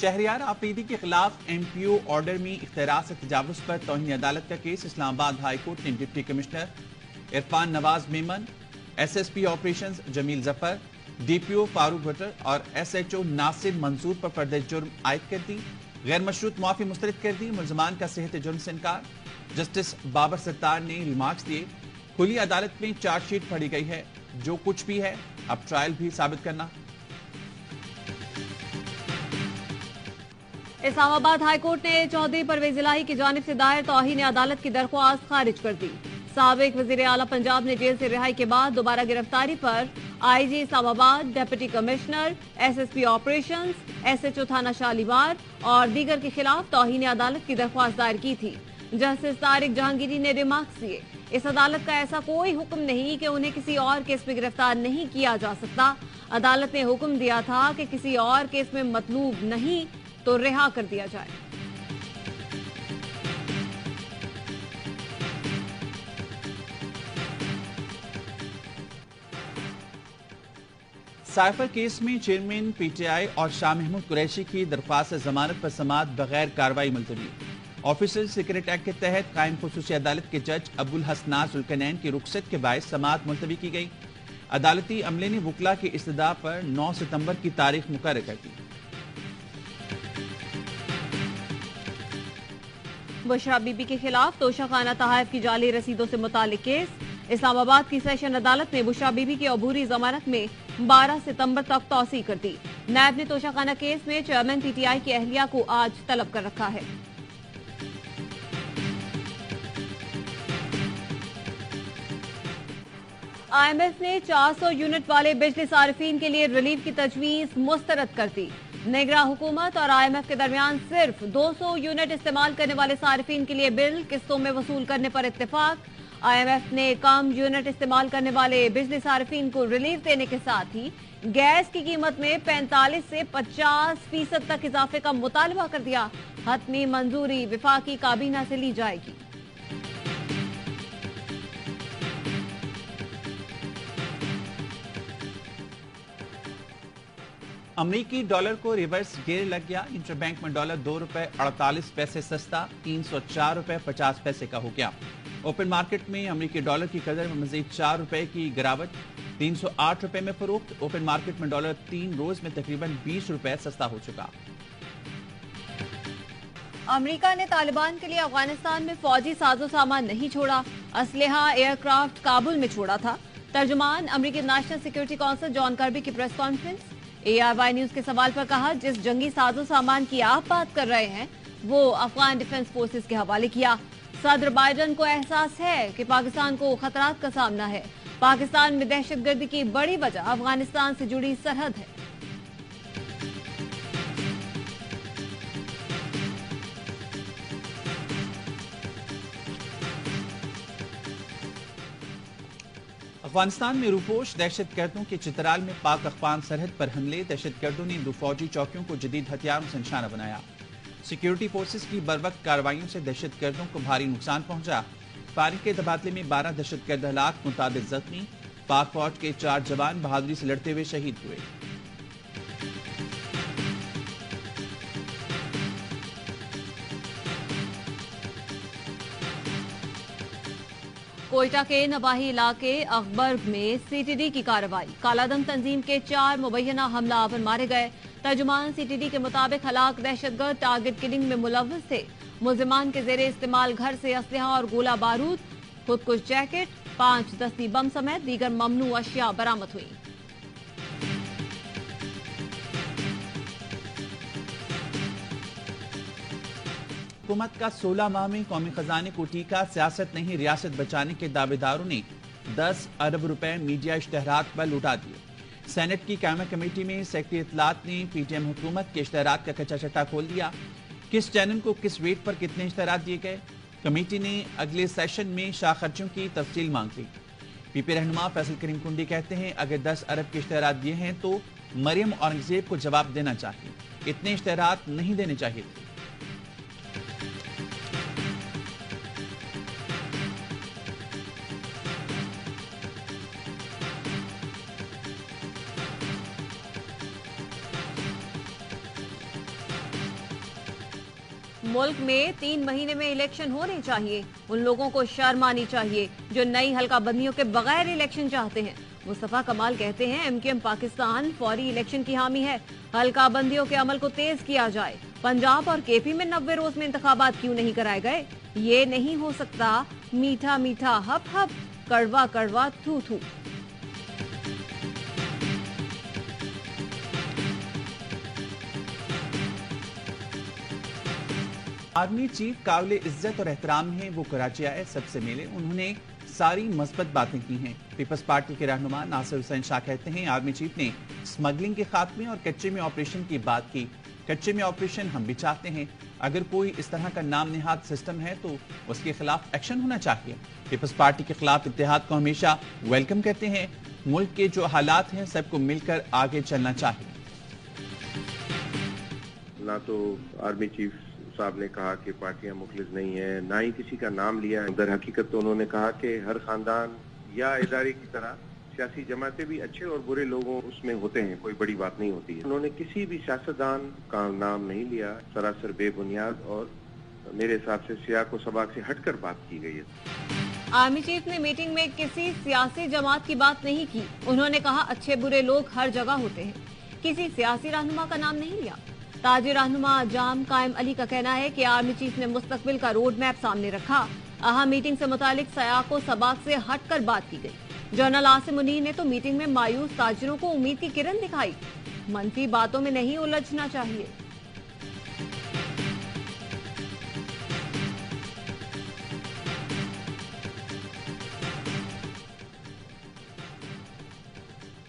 शहरियार आफरीदी के खिलाफ MPO order में इख्तियार से तजावुज पर तौहीन अदालत का केस इस्लामाबाद हाई कोर्ट ने deputy commissioner Irfan Nawaz Memon, SSP operations Jamil Zafar, DPO Farooq Bhattar और SHO नासिर मंसूर पर फर्द जुर्म आयद कर दी। गैर मशरूत मुआफी मुस्तरद कर दी। मुलजमान का सेहत जुर्म से इनकार। जस्टिस बाबर सत्तार ने रिमार्क्स दिए, खुली अदालत में चार्जशीट पढ़ी गई है, जो कुछ भी है अब ट्रायल भी साबित करना। इस्लामाबाद हाई कोर्ट ने चौधरी परवेज इलाही की जानिब से दायर तौहीन अदालत की दरख्वास्त खारिज कर दी। साबिक वजीर आला पंजाब ने जेल से रिहाई के बाद दोबारा गिरफ्तारी पर IG Islamabad, deputy commissioner, SSP operations, SHO थाना शालीमार और दीगर के खिलाफ तौहीन अदालत की दरख्वास्त दायर की थी। जस्टिस तारिक जहांगीरी ने रिमार्क्स दिए, इस अदालत का ऐसा कोई हुक्म नहीं कि उन्हें किसी और केस में गिरफ्तार नहीं किया जा सकता। अदालत ने हुक्म दिया था कि किसी और केस में मतलूब नहीं तो रिहा कर दिया जाए। साइफर केस में चेयरमैन PTI और शाह महमूद कुरैशी की दरख्वास्त जमानत पर समाअत बगैर कार्रवाई मुलतवी। ऑफिसर सीक्रेट एक्ट के तहत कायम खुसूसी अदालत के जज अबुल हसनास जुल्कनैन की रुखसत के बायस समाअत मुलतवी की गई। अदालती अमले ने वकला की इस्तदा पर 9 सितंबर की तारीख मुकर्रर कर दी। बुशरा बीबी के खिलाफ तोशाखाना तहाइफ की जाली रसीदों से मुतालिक केस। इस्लामाबाद की सेशन अदालत ने बुशरा बीबी की अबूरी जमानत में 12 सितंबर तक तौसी कर दी। नायब ने तोशाखाना केस में चेयरमैन PTI की अहलिया को आज तलब कर रखा है। IMF ने 400 यूनिट वाले बिजली सारिफीन के लिए रिलीफ की तजवीज मुस्तरद कर दी। निगरां हुकूमत और IMF के दरमियान सिर्फ 200 यूनिट इस्तेमाल करने वाले सारिफीन के लिए बिल किस्तों में वसूल करने पर इत्तेफाक। IMF ने कम यूनिट इस्तेमाल करने वाले बिजली सारिफीन को रिलीफ देने के साथ ही गैस की कीमत में 45 से 50% तक इजाफे का मुतालबा कर दिया। हतमी मंजूरी विफाकी काबीना से ली जाएगी। अमरीकी डॉलर को रिवर्स गियर लग गया। इंटरबैंक में डॉलर $2.48 सस्ता 304 रुपए 50 पैसे का हो गया। ओपन मार्केट में अमरीकी डॉलर की कदर में मजीद 4 रुपए की गिरावट, 308 रुपए में फरोख्त। ओपन मार्केट में डॉलर 3 रोज में तकरीबन 20 रुपए सस्ता हो चुका। अमेरिका ने तालिबान के लिए अफगानिस्तान में फौजी साजो सामान नहीं छोड़ा, असलहा एयरक्राफ्ट काबुल में छोड़ा था। तर्जुमान अमरीकी national security council John Kirby की प्रेस कॉन्फ्रेंस। ARY न्यूज के सवाल पर कहा, जिस जंगी साजो सामान की आप बात कर रहे हैं वो अफगान डिफेंस फोर्सेस के हवाले किया। सदर बाइडन को एहसास है कि पाकिस्तान को खतरात का सामना है। पाकिस्तान में दहशतगर्दी की बड़ी वजह अफगानिस्तान से जुड़ी सरहद है। अफगानिस्तान में रूपोश दहशतगर्दों के चित्राल में पाक अफगान सरहद पर हमले। दहशतगर्दों ने 2 फौजी चौकियों को जदीद हथियारों से निशाना बनाया। सिक्योरिटी फोर्सेस की बरवक्त कार्रवाइयों से दहशतगर्दों को भारी नुकसान पहुंचा। फायरिंग के तबादले में 12 दहशतगर्द हलाक, मुताबिक जख्मी। पाक फौज के 4 जवान बहादुरी से लड़ते हुए शहीद हुए। कोयटा के नवाही इलाके अकबर्ग में CTD की कार्रवाई। कालादम तंजीम के 4 मुबैना हमलावर मारे गए। तर्जुमान CTD के मुताबिक हलाक दहशतगर्द टारगेट किलिंग में मुलव्वस थे। मुलजिमान के जेरे इस्तेमाल घर से असलहा और गोला बारूद, खुदकुश जैकेट, 5 दस्ती बम समेत दीगर ममनू अशिया बरामद हुई। हुकूमत का 16 माह में कौमी खजाने को टीका, सियासत नहीं रियासत बचाने के दावेदारों ने 10 अरब रुपए मीडिया इश्तहारात पर लुटा दिए। सेनेट की कायमा कमेटी में सेक्रेटरी इत्तलात ने PTM हुकूमत के इश्तहारात का कच्चा चट्टा खोल दिया। किस चैनल को किस रेट पर कितने इश्तहारात दिए गए। कमेटी ने अगले सेशन में शाह खर्चों की तफसील मांग ली। PP रहनुमा फैसल करीम कुंडी कहते हैं, अगर 10 अरब के इश्तहारात दिए हैं तो मरियम औरंगजेब को जवाब देना चाहिए, इतने इश्तहारात नहीं देने चाहिए थे। मुल्क में 3 महीने में इलेक्शन होने चाहिए। उन लोगों को शर्म आनी चाहिए जो नई हल्का बंदियों के बगैर इलेक्शन चाहते हैं। मुस्तफा कमाल कहते हैं एमकेएम पाकिस्तान फौरी इलेक्शन की हामी है। हल्का बंदियों के अमल को तेज किया जाए। पंजाब और केपी में 90 रोज में इंतखाबात क्यों नहीं कराए गए? ये नहीं हो सकता। मीठा मीठा हप हप, कड़वा कड़वा थू थू। आर्मी चीफ काबिल इज्जत और एहतराम हैं। वो कराची आए, सबसे मिले, उन्होंने सारी मस्बत बातें की हैं। पीपल्स पार्टी के रहनुमा नासिर हुसैन शाह कहते हैं आर्मी चीफ ने स्मगलिंग के खात्मे और कच्चे में ऑपरेशन की बात की। कच्चे में ऑपरेशन हम भी चाहते हैं। अगर कोई इस तरह का नाम निहाद सिस्टम है तो उसके खिलाफ एक्शन होना चाहिए। पीपल्स पार्टी के खिलाफ इत्तेहाद को हमेशा वेलकम करते हैं। मुल्क के जो हालात हैं सबको मिलकर आगे चलना चाहिए। ना तो आर्मी चीफ साहब ने कहा कि पार्टियां मुखलिस नहीं है, ना ही किसी का नाम लिया। दर हकीकत तो उन्होंने कहा कि हर खानदान या इदारे की तरह सियासी जमातें भी अच्छे और बुरे लोगों उसमें होते हैं, कोई बड़ी बात नहीं होती है। उन्होंने किसी भी सियासतदान का नाम नहीं लिया, सरासर बेबुनियाद और मेरे हिसाब से सियाक व सबाक से हटकर बात की गई है। आर्मी चीफ ने मीटिंग में किसी सियासी जमात की बात नहीं की। उन्होंने कहा अच्छे बुरे लोग हर जगह होते हैं। किसी सियासी रहनुमा का नाम नहीं लिया। ताजी रहनुमा जाम कायम अली का कहना है कि आर्मी चीफ ने मुस्तकबिल का रोड मैप सामने रखा। अहम मीटिंग से मुतालिक सयाक व सबाक से हटकर बात की गई। जनरल आसिम मुनीर ने तो मीटिंग में मायूस ताजिरों को उम्मीद की किरण दिखाई। मनफी बातों में नहीं उलझना चाहिए।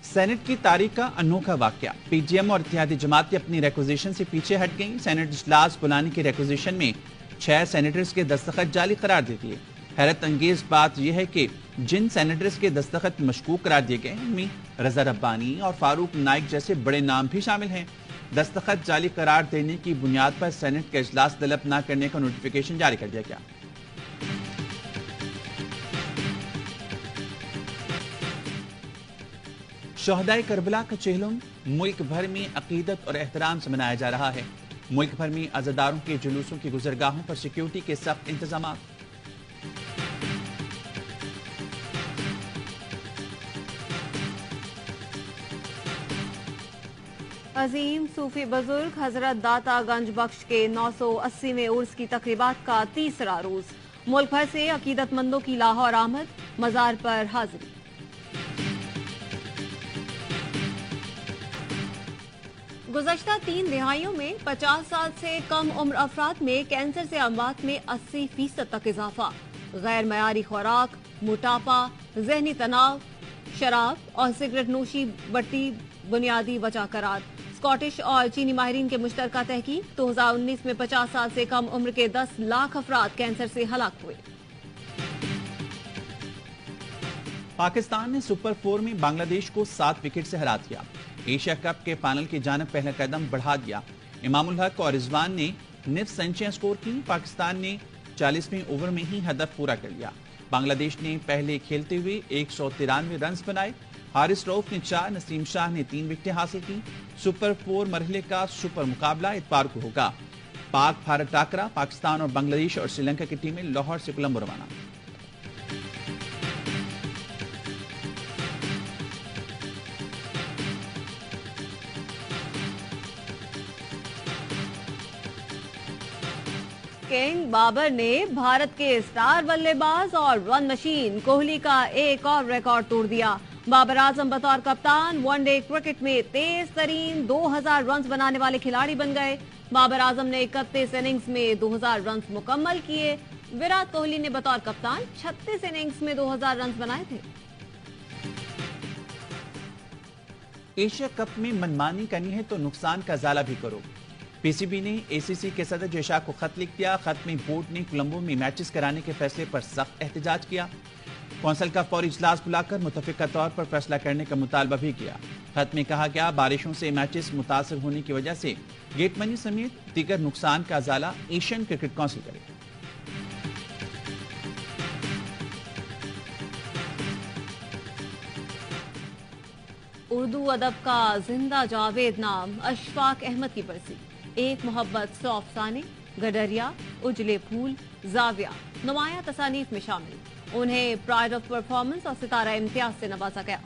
सेनेट की तारीख का अनोखा वाकया। पीडीएम और इत्तेहादी जमातें अपनी रिक्विजिशन से पीछे हट गईं। सेनेट इजलास बुलाने की रिक्विजिशन में 6 सेनेटर्स के दस्तखत जाली करार दे दिए। हैरत अंगेज बात यह है कि जिन सेनेटर्स के दस्तखत मशकूक करार दिए गए उनमें रजा रब्बानी और फारूक नाइक जैसे बड़े नाम भी शामिल हैं। दस्तखत जाली करार देने की बुनियाद पर सेनेट का इजलास तलब न करने का नोटिफिकेशन जारी कर दिया गया। शहदाए करबला का चेहलम मुल्क भर में अकीदत और एहतराम से मनाया जा रहा है। मुल्क भर में अज़ादारों के जुलूसों की गुजरगाहों पर सिक्योरिटी के सख्त इंतजाम। अजीम सूफी बुजुर्ग हजरत दाता गंज बख्श के 980वें उर्स की तकरीबात का तीसरा रोज। मुल्क भर से अकीदतमंदों की लाहौर आमद, मजार पर हाजिरी। गुज़श्ता 3 दिहाइयों में 50 साल से कम उम्र अफराद में कैंसर से अमवात में 80% तक इजाफा। गैर मयारी खुराक, मोटापा, जहनी तनाव, शराब और सिगरेट नोशी बढ़ती बुनियादी वजह करार। स्कॉटिश और चीनी माहिरीन के मुश्तरका तहकीक 2019 में 50 साल से कम उम्र के 10 लाख अफराद कैंसर से हलाक हुए। पाकिस्तान ने सुपर 4 में बांग्लादेश को 7 विकेट से हरा दिया। एशिया कप के फाइनल की जानब पहला कदम बढ़ा दिया। इमामुल हक और रिजवान ने निफ्स सेंचुरियां स्कोर की। पाकिस्तान ने 40वें ओवर में ही हदफ पूरा कर लिया। बांग्लादेश ने पहले खेलते हुए 193 रन बनाए। हारिस रऊफ ने 4, नसीम शाह ने 3 विकेटें हासिल की। सुपर 4 मरहले का सुपर मुकाबला इतवार को होगा। पाक भारत टाकरा, पाकिस्तान और बांग्लादेश और श्रीलंका की टीमें लाहौर से कोलंबो रवाना। किंग बाबर ने भारत के स्टार बल्लेबाज और रन मशीन कोहली का एक और रिकॉर्ड तोड़ दिया। बाबर आजम बतौर कप्तान वनडे क्रिकेट में तेज तरीन 2000 रन बनाने वाले खिलाड़ी बन गए। बाबर आजम ने 31 इनिंग्स में 2000 रन मुकम्मल किए। विराट कोहली ने बतौर कप्तान 36 इनिंग्स में 2000 रन बनाए थे। एशिया कप में मनमानी करनी है तो नुकसान का ज़ाला भी करो। पीसीबी ने एसीसी के सदर जयशाह को खत लिख दिया। खत में बोर्ड ने कोलंबो में मैचेस कराने के फैसले पर सख्त एहतजाज किया। कौंसिल का फौरी इजलास बुलाकर मुतफिका तौर पर फैसला करने का मुतालबा भी किया। खत में कहा गया बारिशों से मैचेस मुतासर होने की वजह से गेट मनी समेत दीगर नुकसान का ज़ाला एशियन क्रिकेट कौंसिल करे। उर्दू अदब का जिंदा जावेद नाम अशफाक अहमद की बरसी। एक मोहब्बत 100 अफसाने, गडरिया, उजले फूल, जाविया नुमाया तसानीफ में शामिल। उन्हें प्राइड ऑफ परफॉर्मेंस और सितारा इम्तियाज से नवाजा गया।